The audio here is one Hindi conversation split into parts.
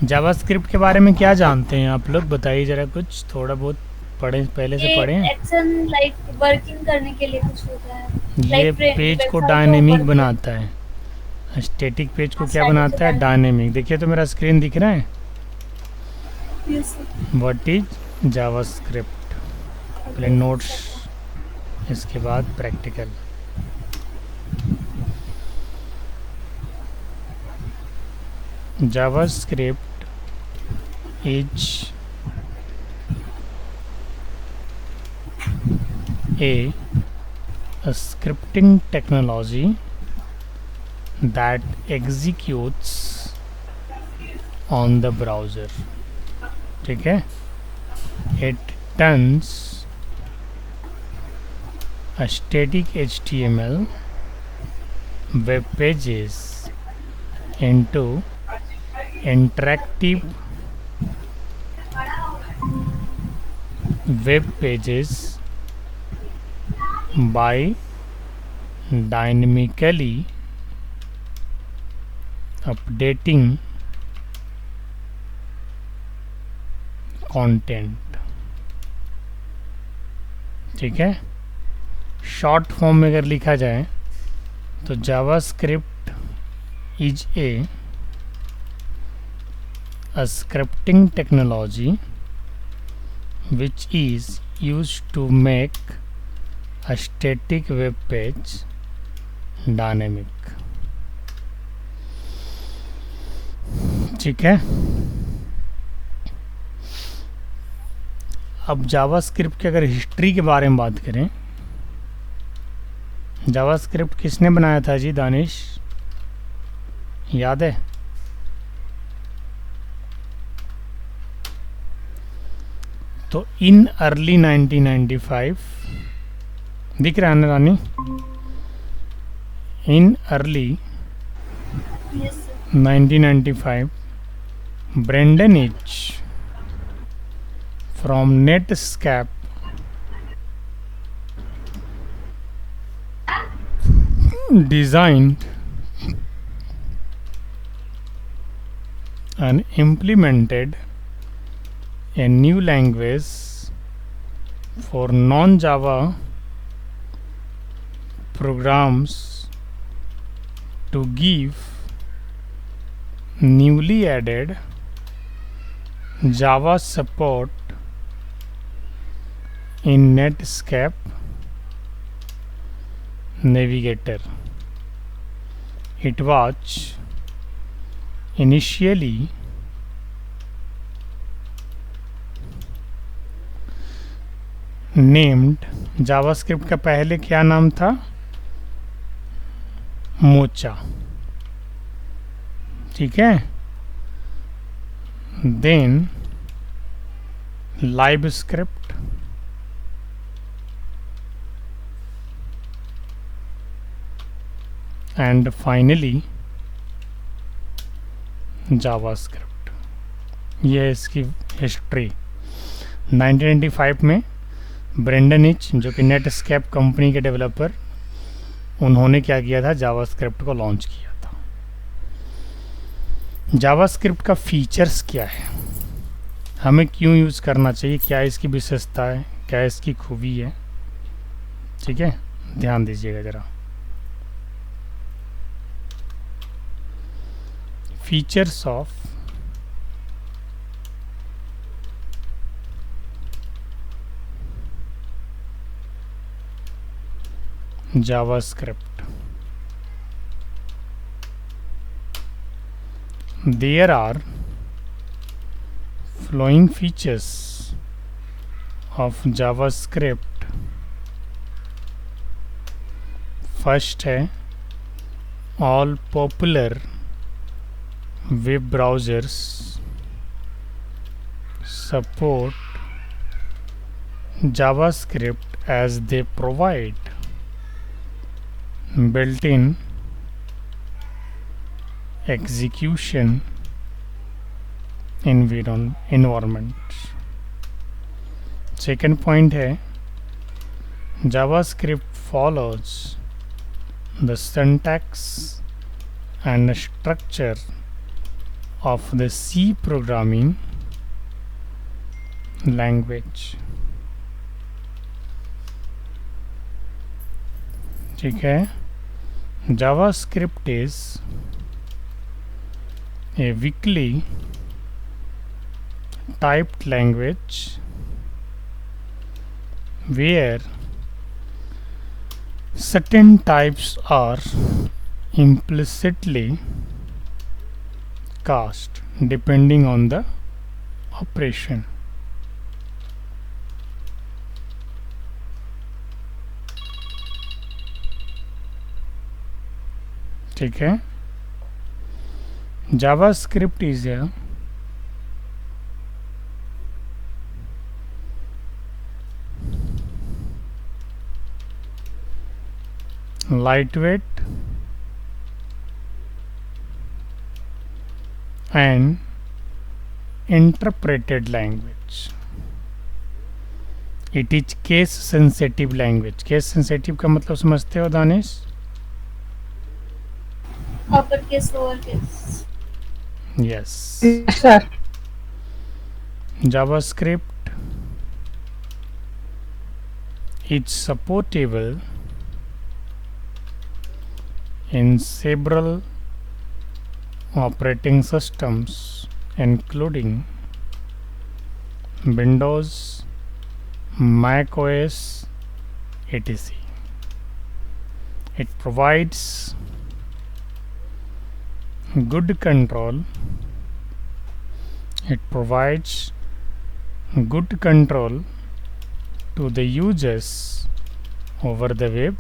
जावास्क्रिप्ट के बारे में क्या जानते हैं आप लोग? बताइए ज़रा कुछ, थोड़ा बहुत पढ़े, पहले से ये पढ़े हैं। एक्शन लाइक वर्किंग करने के लिए कुछ होता है, ये लाइक पेज को वेबसाइट जो डायनेमिक वर्क बनाता है। स्टैटिक पेज को क्या स्टैटिक से बनाता है? डायनेमिक। डायनेमिक। देखिए तो मेरा स्क्रीन दिख रहा है। Yes what is JavaScript? पहले नोट्स, इसके बाद practical. JavaScript is a scripting technology that executes on the browser. ठीक है? It turns a static HTML web pages into interactive web pages by dynamically updating content. ठीक है? शॉर्ट फॉर्म में अगर लिखा जाए तो JavaScript is a scripting technology which is used to make a static web page dynamic। ठीक है? अब जावास्क्रिप्ट की अगर हिस्ट्री के बारे में बात करें, जावास्क्रिप्ट किसने बनाया था जी? दानिश, याद है? तो इन अर्ली 1995, दिख रहा है ना Rani? In early years 1995, Brendan Eich from Netscape designed and implemented a new language for non-Java programs to give newly added Java support in Netscape Navigator. It was initially named, JavaScript का पहले क्या नाम था? मोचा। ठीक है? Then LiveScript, and finally JavaScript. ये है इसकी हिस्ट्री। 1995 में ब्रेंडन इच, जो कि नेटस्केप कंपनी के डेवलपर, उन्होंने क्या किया था? जावास्क्रिप्ट को लॉन्च किया था। जावास्क्रिप्ट का फीचर्स क्या है, हमें क्यों यूज़ करना चाहिए, क्या इसकी विशेषता है, क्या इसकी खूबी है? ठीक है, ध्यान दीजिएगा ज़रा। Features of JavaScript. There are flowing features of JavaScript. First है, all popular web browsers support JavaScript as they provide built-in execution environment. Second point है, JavaScript follows the syntax and structure of the C programming language. ठीक है, JavaScript is a weakly typed language where certain types are implicitly cast depending on the operation. ठीक है, JavaScript is a lightweight and interpreted language. It is case sensitive language. Case sensitive का मतलब समझते हो Danish? Upper case lower case. Yes. Sir JavaScript is supportable in several operating systems including Windows, Mac OS, etc. It provides good control. It provides good control to the users over the web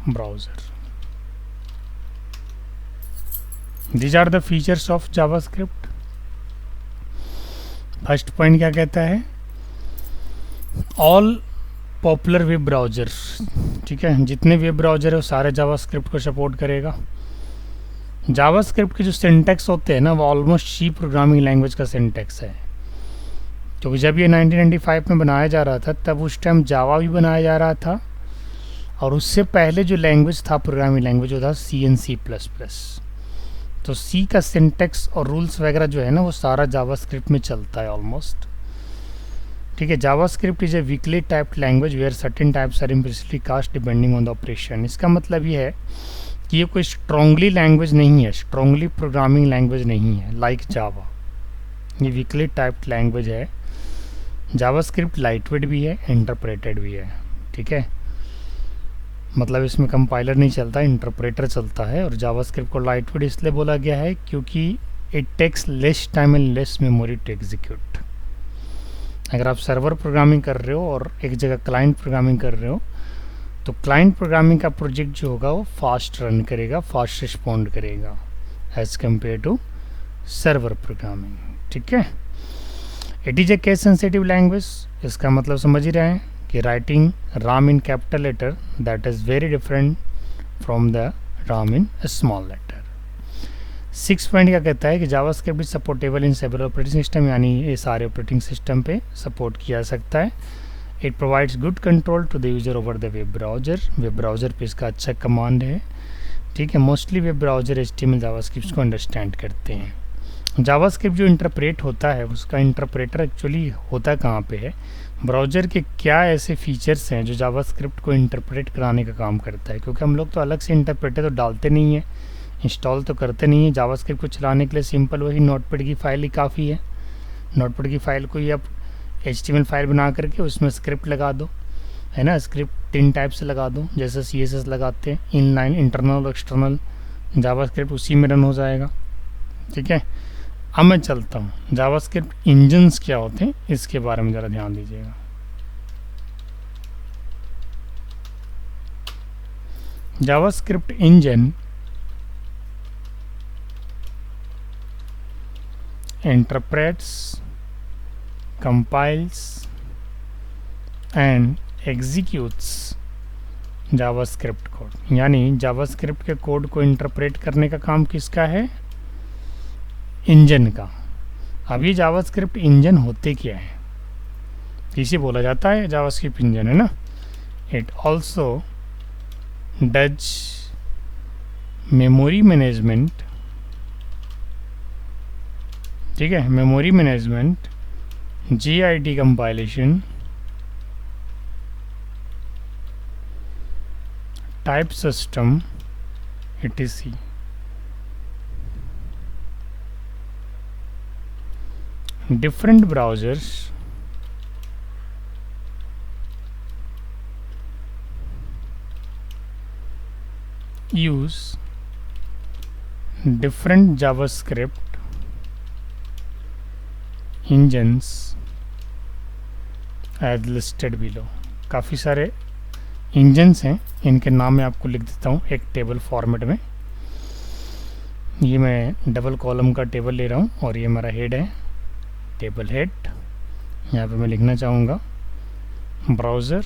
browser. These are the features of JavaScript. First point क्या कहता है? ऑल पॉपुलर वेब ब्राउज़र, ठीक है, जितने वेब ब्राउज़र है वो सारे जावास्क्रिप्ट को सपोर्ट करेगा. जावास्क्रिप्ट के जो सिंटैक्स होते हैं ना, वो ऑलमोस्ट सी प्रोग्रामिंग लैंग्वेज का सिंटैक्स है. क्योंकि जब ये 1995 में बनाया जा रहा था तब उस टाइम जावा भी बनाया जा रहा था, और उससे पहले जो लैंग्वेज था प्रोग्रामिंग लैंग्वेज वो था सी एंड सी प्लस प्लस. तो सी का सिंटैक्स और रूल्स वगैरह जो है ना वो सारा जावास्क्रिप्ट में चलता है ऑलमोस्ट. ठीक है, JavaScript is a weakly typed language where certain types are implicitly cast depending on the operation. इसका मतलब ये है कि ये कोई स्ट्रॉन्गली लैंग्वेज नहीं है, स्ट्रॉन्गली प्रोग्रामिंग लैंग्वेज नहीं है लाइक जावा. ये वीकली टाइप्ड लैंग्वेज है. जावास्क्रिप्ट लाइटवेट भी है, इंटरप्रेटेड भी है. ठीक है, मतलब इसमें कंपाइलर नहीं चलता, इंटरप्रेटर चलता है. और जावास्क्रिप्ट को लाइटवेट इसलिए बोला गया है क्योंकि it takes less time and less memory to execute. अगर आप सर्वर प्रोग्रामिंग कर रहे हो और एक जगह क्लाइंट प्रोग्रामिंग कर रहे हो तो क्लाइंट प्रोग्रामिंग का प्रोजेक्ट जो होगा वो फास्ट रन करेगा, फास्ट रिस्पॉन्ड करेगा as compare to server programming. ठीक है, it is a case sensitive language. इसका मतलब समझ ही रहे हैं कि writing Ram in capital letter that is very different from the Ram in small letter. 6 point क्या कहता है कि JavaScript is supportable in several operating system, यानी ये सारे ऑपरेटिंग सिस्टम पे सपोर्ट किया जा सकता है. It provides good control to the user over the web browser. Web browser पे इसका अच्छा कमांड है. ठीक है, mostly web browser HTML JavaScript को अंडरस्टैंड करते हैं. जावास्क्रिप्ट जो इंटरप्रेट होता है उसका इंटरप्रेटर एक्चुअली होता कहाँ पे है? ब्राउज़र के क्या ऐसे फीचर्स हैं जो जावास्क्रिप्ट को इंटरप्रेट कराने का काम करता है? क्योंकि हम लोग तो अलग से इंटरप्रेटर तो डालते नहीं हैं, इंस्टॉल तो करते नहीं है. जावास्क्रिप्ट को चलाने के लिए सिंपल वही नोटपैड की फ़ाइल ही काफ़ी है. नोटपैड की फ़ाइल को ही आप HTML फाइल बना करके उसमें स्क्रिप्ट लगा दो, है ना. स्क्रिप्ट 3 टाइप से लगा दो, जैसे CSS लगाते हैं, इनलाइन, इंटरनल, एक्सटर्नल. जावास्क्रिप्ट उसी में रन हो जाएगा. ठीक है, अब मैं चलता हूँ. जावास्क्रिप्ट इंजन्स क्या होते हैं इसके बारे में ज़रा ध्यान दीजिएगा. JavaScript engine interprets, compiles and executes JavaScript code. यानी जावास्क्रिप्ट के कोड को इंटरप्रेट करने का काम किसका है? इंजन का. अब ये जावास्क्रिप्ट इंजन होते क्या है? इसे बोला जाता है जावास्क्रिप्ट इंजन, है ना. It also does memory management ठीक है, memory management, GIT compilation, type system, etc. Different browsers use different JavaScript engines as listed below. काफ़ी सारे इंजन्स हैं, इनके नाम मैं आपको लिख देता हूँ एक टेबल फॉर्मेट में। ये मैं डबल कॉलम का टेबल ले रहा हूँ और ये हमारा हेड है, टेबल हेड। यहाँ पे मैं लिखना चाहूँगा ब्राउज़र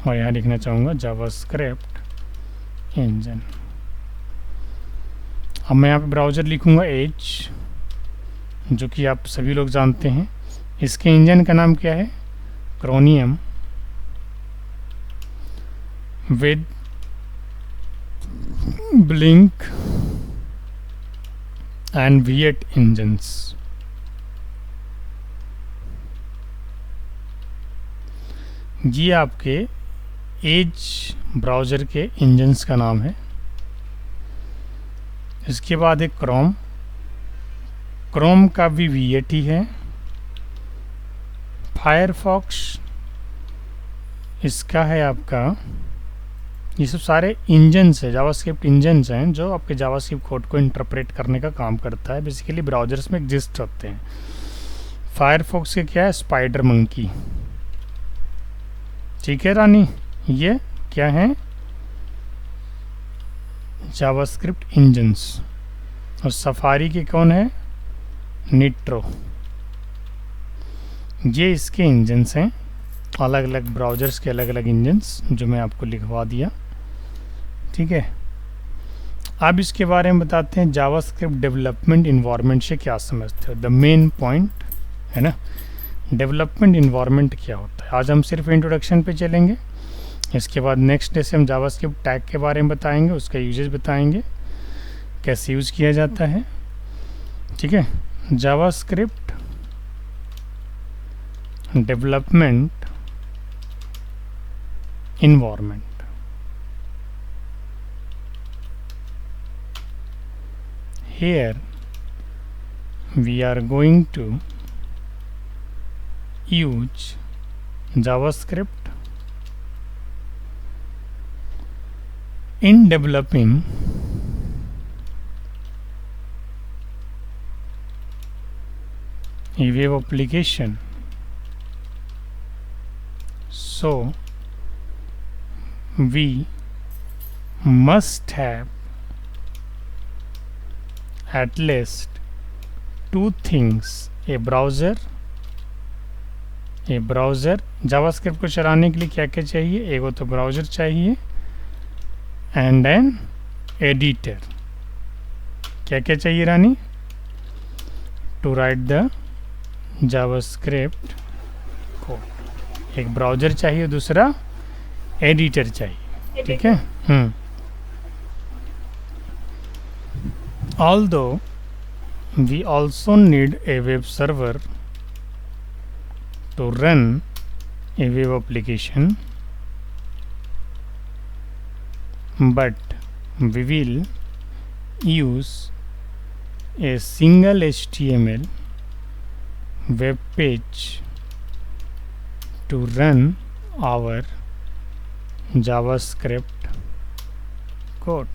और यहाँ लिखना चाहूँगा जावास्क्रिप्ट इंजन। अब मैं यहाँ पे ब्राउज़र लिखूँगा एज, जो कि आप सभी लोग जानते हैं। इसके इंजन का नाम क्या है? क्रोनियम with blink and V8 engines. ये आपके एज ब्राउज़र के इंजन्स का नाम है। इसके बाद एक क्रोम का भी V8 ही है। फायरफॉक्स इसका है आपका। ये सब सारे इंजन्स है, जावास्क्रिप्ट इंजन्स हैं, जो आपके जावास्क्रिप्ट कोड को इंटरप्रेट करने का काम करता है। बेसिकली ब्राउज़र्स में एग्जिस्ट होते हैं। फायरफॉक्स के क्या है? Spider monkey. ठीक है रानी, ये क्या है? JavaScript engines. और सफारी के कौन है? निट्रो। ये इसके इंजन्स हैं, अलग अलग ब्राउज़र्स के अलग अलग इंजन्स, जो मैं आपको लिखवा दिया। ठीक है, अब इसके बारे में बताते हैं जावास्क्रिप्ट डेवलपमेंट इन्वायरमेंट से क्या समझते हो। द मेन पॉइंट है ना, डेवलपमेंट इन्वायरमेंट क्या होता है। आज हम सिर्फ इंट्रोडक्शन पे चलेंगे। इसके बाद नेक्स्ट डे से हम जावास्क्रिप्ट टैग के बारे में बताएंगे, उसका यूजेस बताएंगे, कैसे यूज़ किया जाता है। ठीक है, JavaScript development environment. Here we are going to use JavaScript in developing a web application. So we must have at least two things: a browser JavaScript को चलाने के लिए क्या क्या चाहिए? एक तो ब्राउज़र चाहिए एंड एन एडिटर। क्या क्या चाहिए Rani? To write the JavaScript code. एक ब्राउज़र चाहिए, दूसरा एडिटर चाहिए। ठीक है। Although we also need a web server to run a web application, but we will use a single HTML web page to run our JavaScript code.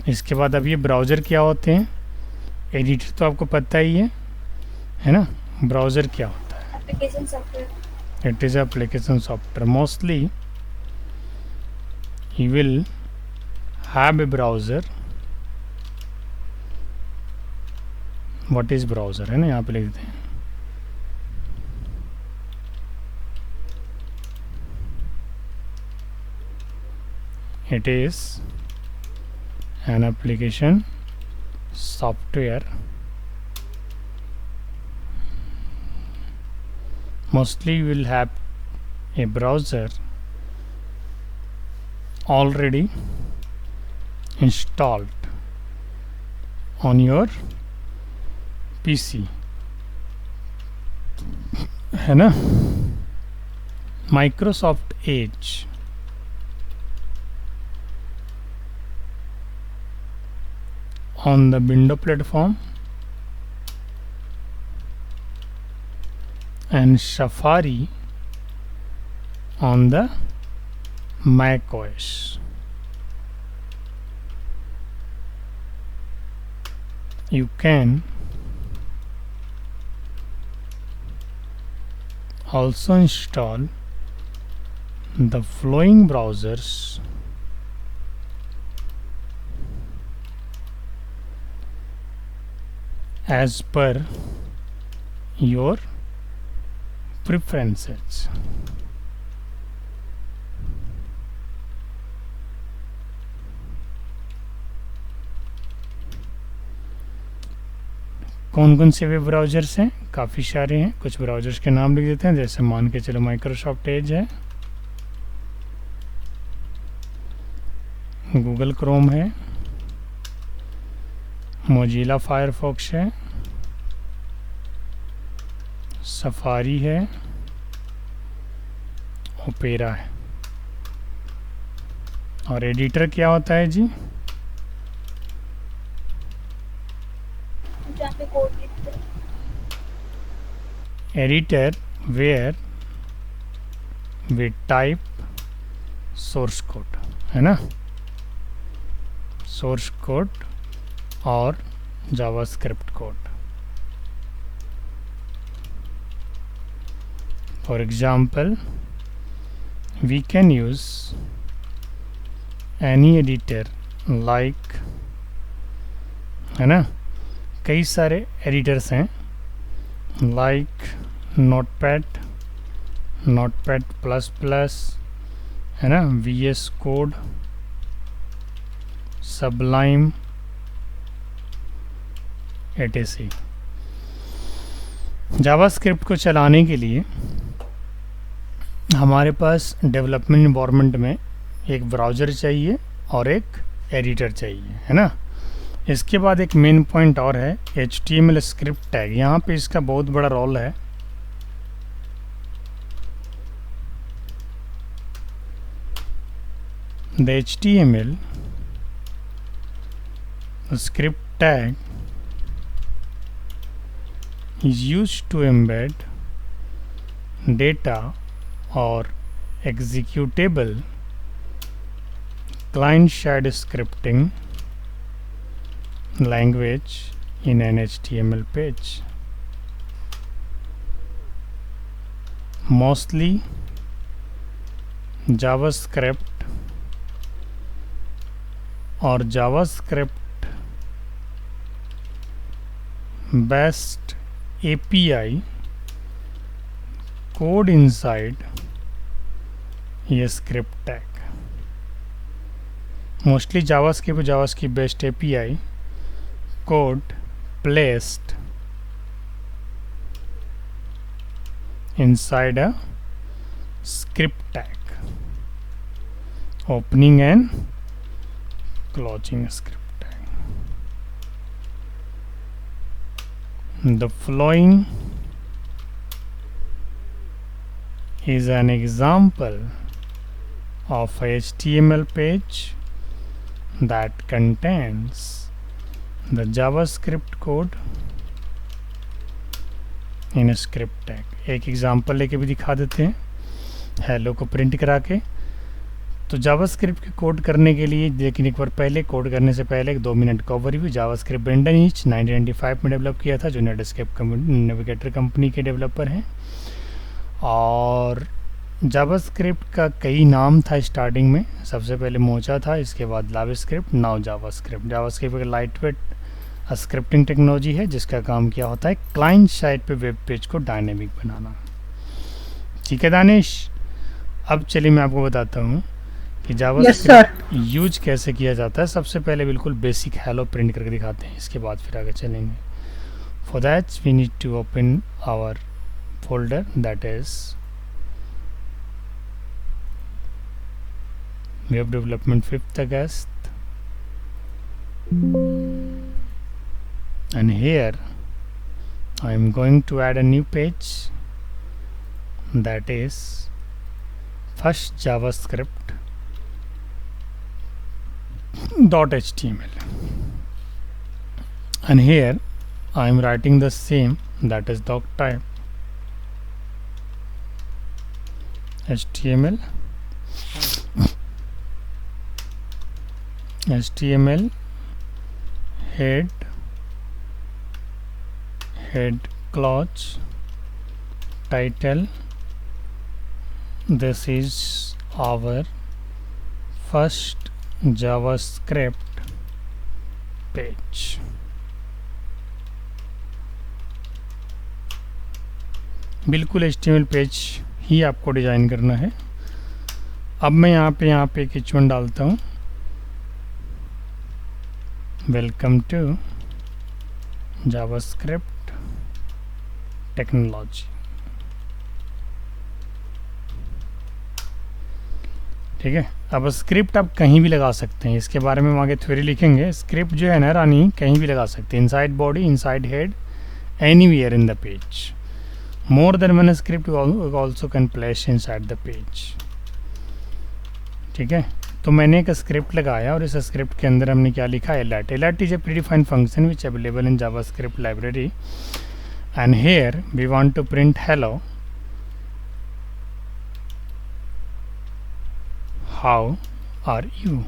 इसके बाद अब ये ब्राउज़र क्या होते हैं, एडिटर तो आपको पता ही है ना। ब्राउज़र क्या होता है? Application software. It is application software. Mostly you will have a browser. What is browser है ना, यहाँ पे लिख देते हैं। It is an application software. Mostly you will have a browser already installed on your PC, है ना. Microsoft Edge on the Windows platform and Safari on the Mac OS. You can also install the following browsers as per your preferences. कौन कौन से वेब ब्राउज़र्स हैं? काफ़ी सारे हैं. कुछ ब्राउज़र्स के नाम लिख देते हैं. जैसे मान के चलो माइक्रोसॉफ्ट एज है, गूगल क्रोम है, मोजिला फायरफॉक्स है, सफारी है, ओपेरा है. और एडिटर क्या होता है जी? जहाँ पे कोड लिखते हैं. Editor where we type source code, है ना. सोर्स कोड और JavaScript code. For example we can use any editor like, है ना. कई सारे एडिटर्स हैं like notepad, notepad plus plus, है ना, VS code, Sublime, etc. JavaScript को चलाने के लिए हमारे पास डेवलपमेंट इन्वायरमेंट में एक ब्राउज़र चाहिए और एक एडिटर चाहिए, है ना. इसके बाद एक मेन पॉइंट और है, HTML स्क्रिप्ट टैग. यहाँ पे इसका बहुत बड़ा रोल है. The HTML script tag is used to embed data or executable client-side scripting language in an HTML page. Mostly JavaScript or JavaScript based API code inside ये script tag. Mostly JavaScript based API code placed inside a script tag, opening and closing a script tag. The following is an example of a HTML page that contains the JavaScript code in a script tag. एक एग्जांपल लेके भी दिखा देते हैं, हेलो को प्रिंट करा के. तो जावास्क्रिप्ट के कोड करने के लिए, लेकिन एक बार पहले कोड करने से पहले एक 2 मिनट का ओवरव्यू. जावास्क्रिप्ट ब्रेंडन ईच 1995 में डेवलप किया था, जो नेटस्केप नेविगेटर कंपनी के डेवलपर हैं. और जावास्क्रिप्ट का कई नाम था स्टार्टिंग में. सबसे पहले मोचा था, इसके बाद लावास्क्रिप्ट, नाउ जावास्क्रिप्ट. जावास्क्रिप्ट एक लाइटवेट स्क्रिप्टिंग टेक्नोलॉजी है जिसका काम क्या होता है, क्लाइंट साइड पे वेब पेज को डायनेमिक बनाना. ठीक है दानिश, अब चलिए मैं आपको बताता हूँ कि जावास्क्रिप्ट यूज कैसे किया जाता है. सबसे पहले बिल्कुल बेसिक हेलो प्रिंट करके दिखाते हैं, इसके बाद फिर आगे चलेंगे. For that we need to open our folder, that is web development 5th August. and here I am going to add a new page, that is first JavaScript .html, and here I am writing the same, that is doc type HTML head clause title, this is our first JavaScript page. बिल्कुल HTML पेज ही आपको डिज़ाइन करना है। अब मैं यहाँ पे एक h1 डालता हूँ, वेलकम टू जावास्क्रिप्ट टेक्नोलॉजी। ठीक है, अब स्क्रिप्ट आप कहीं भी लगा सकते हैं, इसके बारे में हम आगे थ्योरी लिखेंगे। स्क्रिप्ट जो है ना रानी, कहीं भी लगा सकते हैं, inside body, inside head, anywhere in the page. More than one script you also can place inside the page। ठीक है, तो मैंने एक स्क्रिप्ट लगाया और इस स्क्रिप्ट के अंदर हमने क्या लिखा, alert। alert is a predefined function which available in JavaScript library, and here we want to print hello, how are you,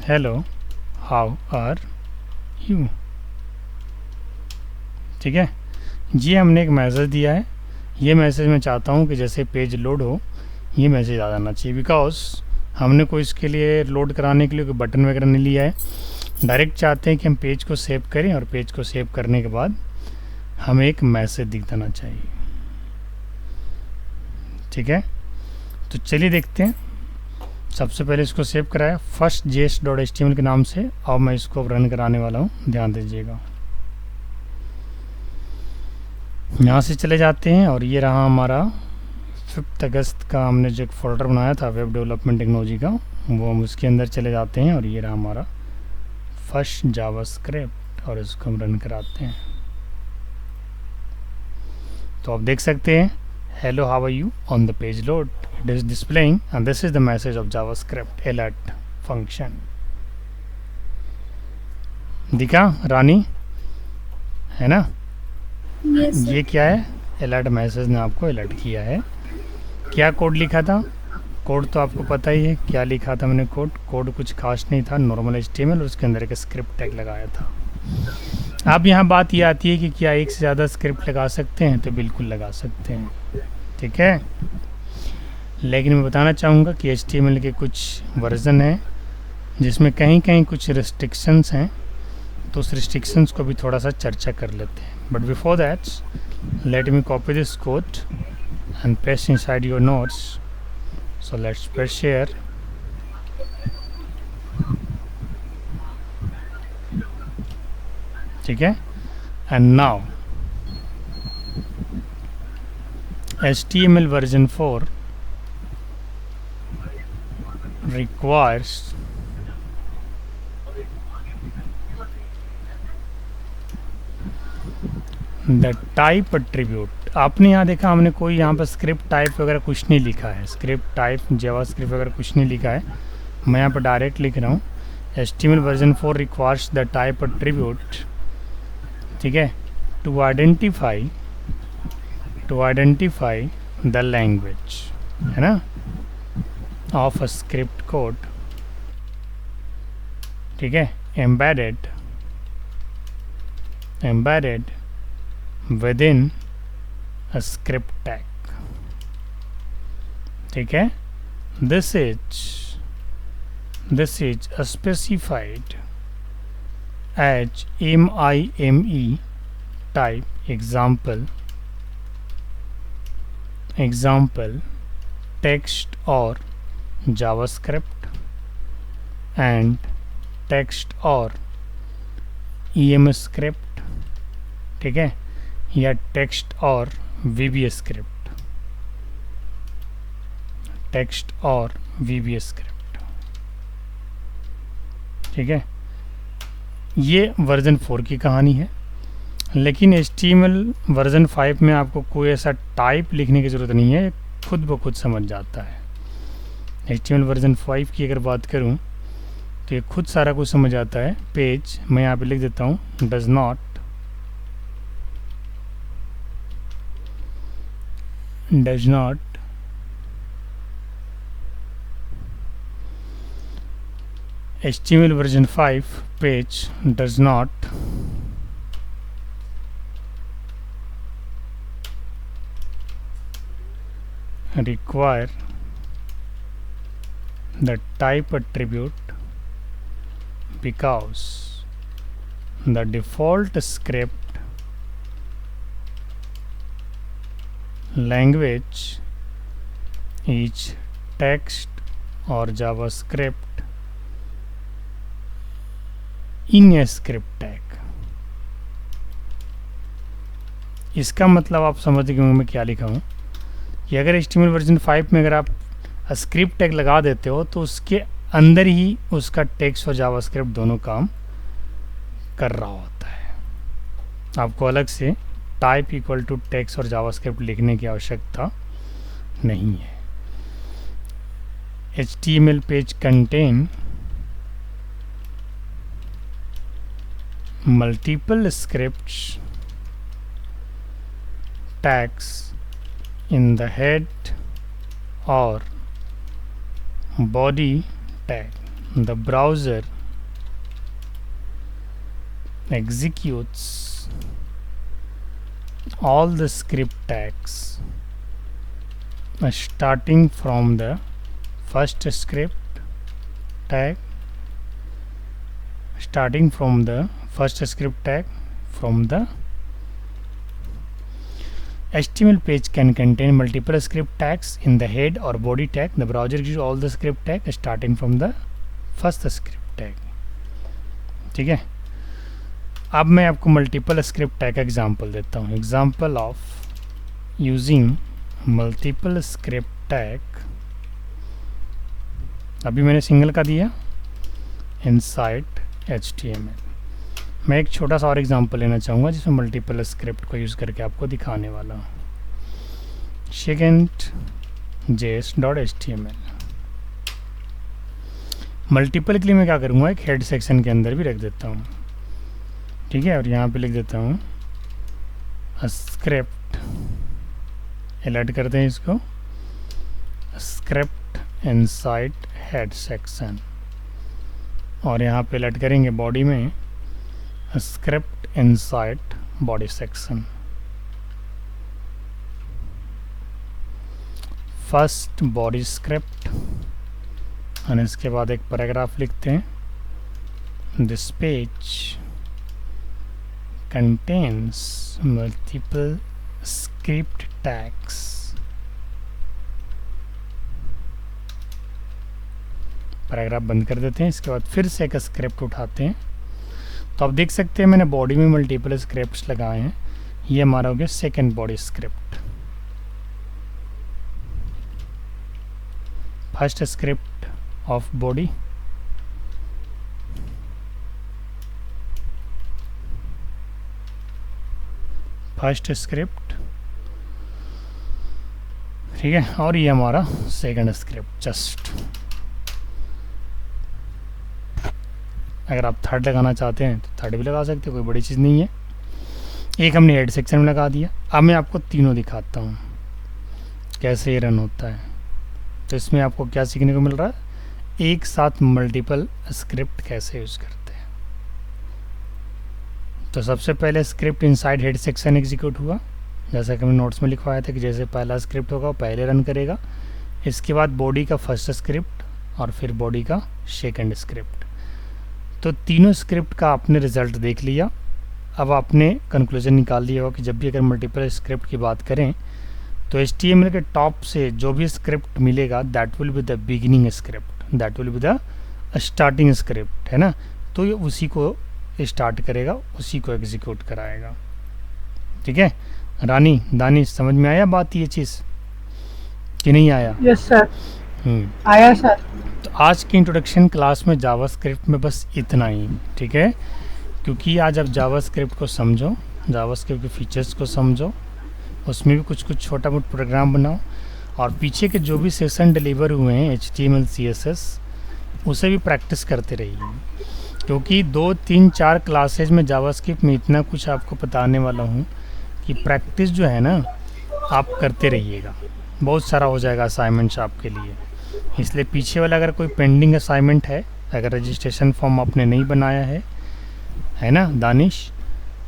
hello how are you। ठीक है, ये हमने एक मैसेज दिया है। ये मैसेज मैं चाहता हूँ कि जैसे पेज लोड हो ये मैसेज आ जाना चाहिए, बिकॉज हमने कोई इसके लिए लोड कराने के लिए कोई बटन वगैरह नहीं लिया है। डायरेक्ट चाहते हैं कि हम पेज को सेव करें और पेज को सेव करने के बाद हमें एक मैसेज दिख जाना चाहिए। ठीक है, तो चलिए देखते हैं। सबसे पहले इसको सेव कराया फर्स्ट js.html के नाम से। अब मैं इसको रन कराने वाला हूँ, ध्यान दीजिएगा। यहाँ से चले जाते हैं और ये रहा हमारा 5 अगस्त का हमने जो एक फोल्डर बनाया था वेब डेवलपमेंट टेक्नोलॉजी का, वो हम उसके अंदर चले जाते हैं और ये रहा हमारा फर्स्ट जावास्क्रिप्ट और इसको हम रन कराते हैं। तो आप देख सकते हैं hello how are you on the page load, it is displaying and this is the message of JavaScript alert function. दिखा रानी, है ना? Yes, sir. ये क्या है, अलर्ट मैसेज ने आपको अलर्ट किया है। क्या कोड लिखा था, कोड तो आपको पता ही है क्या लिखा था मैंने। कोड कुछ खास नहीं था, नॉर्मल HTML और उसके अंदर एक स्क्रिप्ट टैग लगाया था। अब यहाँ बात ये आती है कि क्या एक से ज़्यादा स्क्रिप्ट लगा सकते हैं, तो बिल्कुल लगा सकते हैं। ठीक है, लेकिन मैं बताना चाहूँगा कि HTML के कुछ वर्जन हैं जिसमें कहीं कहीं कुछ रिस्ट्रिक्शंस हैं, तो उस रिस्ट्रिक्शंस को भी थोड़ा सा चर्चा कर लेते हैं। But before that let me copy this code and paste inside your notes. So let's press share. ठीक है, and now HTML version 4 requires the type attribute. आपने यहाँ देखा हमने कोई यहाँ पर स्क्रिप्ट टाइप वगैरह कुछ नहीं लिखा है, स्क्रिप्ट टाइप जावास्क्रिप्ट वगैरह कुछ नहीं लिखा है। मैं यहाँ पर डायरेक्ट लिख रहा हूँ HTML version 4 requires the type attribute. ठीक है, टू आइडेंटिफाई द लैंग्वेज, है ना, ऑफ अ स्क्रिप्ट कोड। ठीक है, embedded within a script tag। ठीक है, this is specified as MIME type example text or JavaScript and text or EM script। ठीक है, या टेक्स्ट और VBA स्क्रिप्ट, टेक्स्ट और VBA स्क्रिप्ट। ठीक है, ये वर्जन 4 की कहानी है, लेकिन HTML वर्जन 5 में आपको कोई ऐसा टाइप लिखने की ज़रूरत नहीं है, खुद ब खुद समझ जाता है। HTML वर्जन 5 की अगर बात करूं तो ये खुद सारा कुछ समझ आता है। पेज मैं यहाँ पे लिख देता हूँ, does not HTML version 5 page does not require the type attribute because the default script language is text or JavaScript in a script tag। इसका मतलब आप समझ गए होंगे मैं क्या लिखा हूँ कि अगर HTML वर्जन 5 में अगर आप स्क्रिप्ट टैग लगा देते हो तो उसके अंदर ही उसका टेक्स्ट और जावास्क्रिप्ट दोनों काम कर रहा होता है। आपको अलग से टाइप इक्वल टू टेक्स्ट और जावास्क्रिप्ट लिखने की आवश्यकता नहीं है। HTML page contain multiple scripts tags in the head or body tag. The browser executes all the script tags starting from the first script tag from the HTML page can contain multiple script tags in the head or body tag. The browser gives all the script tags starting from the first script tag। ठीक है, अब मैं आपको मल्टीपल स्क्रिप्ट टैग का एग्जांपल देता हूँ। Example of using multiple script tag, अभी मैंने सिंगल का दिया इनसाइड HTML। मैं एक छोटा सा और एग्जांपल लेना चाहूँगा जिसमें मल्टीपल स्क्रिप्ट को यूज़ करके आपको दिखाने वाला हूँ। second.js.html मल्टीपल के लिए मैं क्या करूँगा, एक हेड सेक्शन के अंदर भी रख देता हूँ। ठीक है, और यहाँ पे लिख देता हूँ स्क्रिप्ट, अलर्ट करते हैं इसको, स्क्रिप्ट इनसाइड हेड सेक्शन, और यहाँ पे अलर्ट करेंगे बॉडी में script inside body section. First body script, और इसके बाद एक पैराग्राफ लिखते हैं, this page contains multiple script tags paragraph बंद कर देते हैं। इसके बाद फिर से एक स्क्रिप्ट उठाते हैं, तो आप देख सकते हैं मैंने बॉडी में मल्टीपल स्क्रिप्ट्स लगाए हैं। ये हमारा हो गया second body script. First script of body, first script, ठीक है, और ये हमारा सेकंड स्क्रिप्ट जस्ट। अगर आप थर्ड लगाना चाहते हैं तो थर्ड भी लगा सकते हो, कोई बड़ी चीज़ नहीं है। एक हमने हेड सेक्शन में लगा दिया। अब मैं आपको तीनों दिखाता हूँ कैसे ये रन होता है। तो इसमें आपको क्या सीखने को मिल रहा है, एक साथ मल्टीपल स्क्रिप्ट कैसे यूज़ करते हैं। तो सबसे पहले script inside head section execute हुआ, जैसा कि हमने नोट्स में लिखवाया था कि जैसे पहला स्क्रिप्ट होगा वो पहले रन करेगा। इसके बाद बॉडी का फर्स्ट स्क्रिप्ट और फिर बॉडी का सेकंड स्क्रिप्ट। तो तीनों स्क्रिप्ट का आपने रिजल्ट देख लिया। अब आपने कंक्लूजन निकाल लिया होगा कि जब भी अगर मल्टीपल स्क्रिप्ट की बात करें तो HTML के टॉप से जो भी स्क्रिप्ट मिलेगा that will be the beginning script, that will be the starting script, है ना। तो ये उसी को स्टार्ट करेगा, उसी को एग्जीक्यूट कराएगा। ठीक है, रानी दानिश समझ में आया बात, ये चीज़ कि नहीं आया? यस सर, आया सर। तो आज की इंट्रोडक्शन क्लास में जावास्क्रिप्ट में बस इतना ही। ठीक है, क्योंकि आज आप जावास्क्रिप्ट को समझो, जावास्क्रिप्ट के फीचर्स को समझो, उसमें भी कुछ कुछ छोटा मोटा प्रोग्राम बनाओ, और पीछे के जो भी सेशन डिलीवर हुए हैं HTML CSS उसे भी प्रैक्टिस करते रहिए, क्योंकि 2 3 4 क्लासेज में जावास्क्रिप्ट में इतना कुछ आपको बताने वाला हूँ कि प्रैक्टिस जो है ना आप करते रहिएगा, बहुत सारा हो जाएगा असाइनमेंट्स आपके लिए। इसलिए पीछे वाला अगर कोई पेंडिंग असाइनमेंट है, अगर रजिस्ट्रेशन फॉर्म आपने नहीं बनाया है ना दानिश,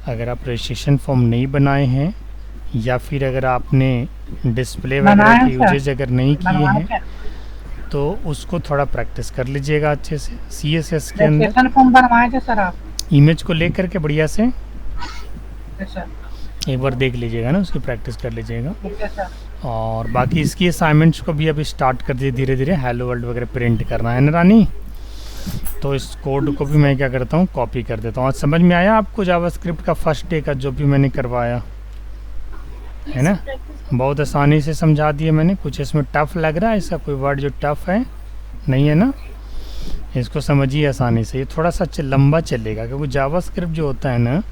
अगर आप रजिस्ट्रेशन फॉर्म नहीं बनाए हैं या फिर अगर आपने डिस्प्ले वगैरह के यूजेज अगर नहीं किए हैं तो उसको थोड़ा प्रैक्टिस कर लीजिएगा अच्छे से। CSS के अंदर फॉर्म बनवाए थे सर आप, इमेज को लेकर के बढ़िया से सर एक बार देख लीजिएगा ना, उसकी प्रैक्टिस कर लीजिएगा। सर। और बाकी इसकी असाइनमेंट्स को भी अभी स्टार्ट कर दिए धीरे धीरे, हेलो वर्ल्ड वगैरह प्रिंट करना है ना रानी, तो इस कोड को भी मैं क्या करता हूँ कॉपी कर देता हूँ। आज समझ में आया आपको जावास्क्रिप्ट का फर्स्ट डे का जो भी मैंने करवाया है ना, बहुत आसानी से समझा दिया मैंने। कुछ इसमें टफ लग रहा है, इसका कोई वर्ड जो टफ है नहीं है ना, इसको समझिए आसानी से। ये थोड़ा सा लंबा चलेगा क्योंकि जावास्क्रिप्ट जो होता है ना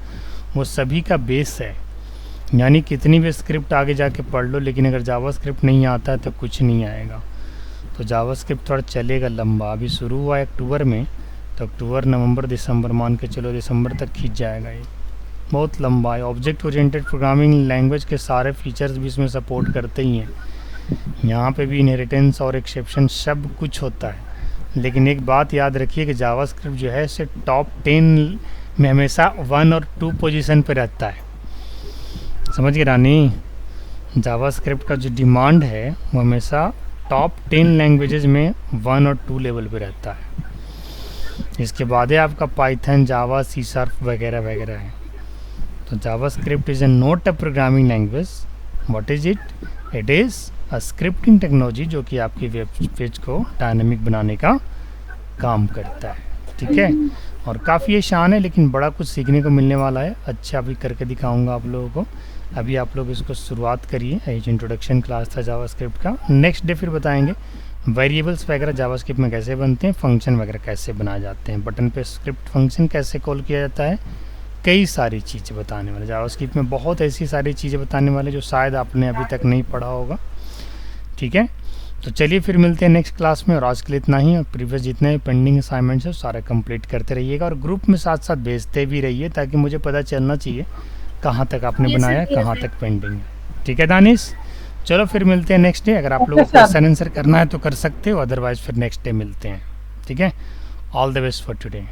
वो सभी का बेस है, यानी कितनी भी स्क्रिप्ट आगे जाके पढ़ लो, लेकिन अगर जावास्क्रिप्ट नहीं आता है तो कुछ नहीं आएगा। तो जावास्क्रिप्ट थोड़ा चलेगा लंबा। अभी शुरू हुआ अक्टूबर में, तो अक्टूबर नवंबर दिसंबर मान के चलो, दिसंबर तक खींच जाएगा। ये बहुत लंबा है। ऑब्जेक्ट ओरिएंटेड प्रोग्रामिंग लैंग्वेज के सारे फीचर्स भी इसमें सपोर्ट करते ही हैं। यहाँ पे भी इनहेरिटेंस और एक्सेप्शन सब कुछ होता है, लेकिन एक बात याद रखिए कि जावास्क्रिप्ट जो है इसे टॉप 10 में हमेशा 1 और 2 पोजीशन पे रहता है। समझ गए रानी, जावास्क्रिप्ट का जो डिमांड है वो हमेशा टॉप 10 लैंग्वेजेज में 1 और 2 लेवल पे रहता है। इसके बाद है आपका पाइथन, जावा, C# वगैरह वगैरह है। तो JavaScript is not a programming language, what is it? It is a scripting technology जो कि आपकी वेब पेज को डायनामिक बनाने का काम करता है। ठीक है, और काफ़ी आसान है लेकिन बड़ा कुछ सीखने को मिलने वाला है। अच्छा अभी करके दिखाऊंगा आप लोगों को। अभी आप लोग इसको शुरुआत करिए, एक इंट्रोडक्शन क्लास था जावास्क्रिप्ट का। नेक्स्ट डे फिर बताएंगे वेरिएबल्स वगैरह जावास्क्रिप्ट में कैसे बनते हैं, फंक्शन वगैरह कैसे बनाए जाते हैं, बटन पे स्क्रिप्ट फंक्शन कैसे कॉल किया जाता है, कई सारी चीज़ें बताने वाले। जावास्क्रिप्ट में बहुत ऐसी सारी चीज़ें बताने वाले जो शायद आपने अभी तक नहीं पढ़ा होगा। ठीक है, तो चलिए फिर मिलते हैं नेक्स्ट क्लास में। और आज के लिए इतना ही, और प्रीवियस जितने भी पेंडिंग असाइनमेंट्स है सारे कंप्लीट करते रहिएगा, और ग्रुप में साथ साथ भेजते भी रहिए ताकि मुझे पता चलना चाहिए कहाँ तक आपने बनाया, कहाँ तक पेंडिंग है। ठीक है दानिश, चलो फिर मिलते हैं नेक्स्ट डे। अगर आप लोगों को क्वेश्चन आंसर करना है तो कर सकते हो, अदरवाइज फिर नेक्स्ट डे मिलते हैं। ठीक है, all the best for today.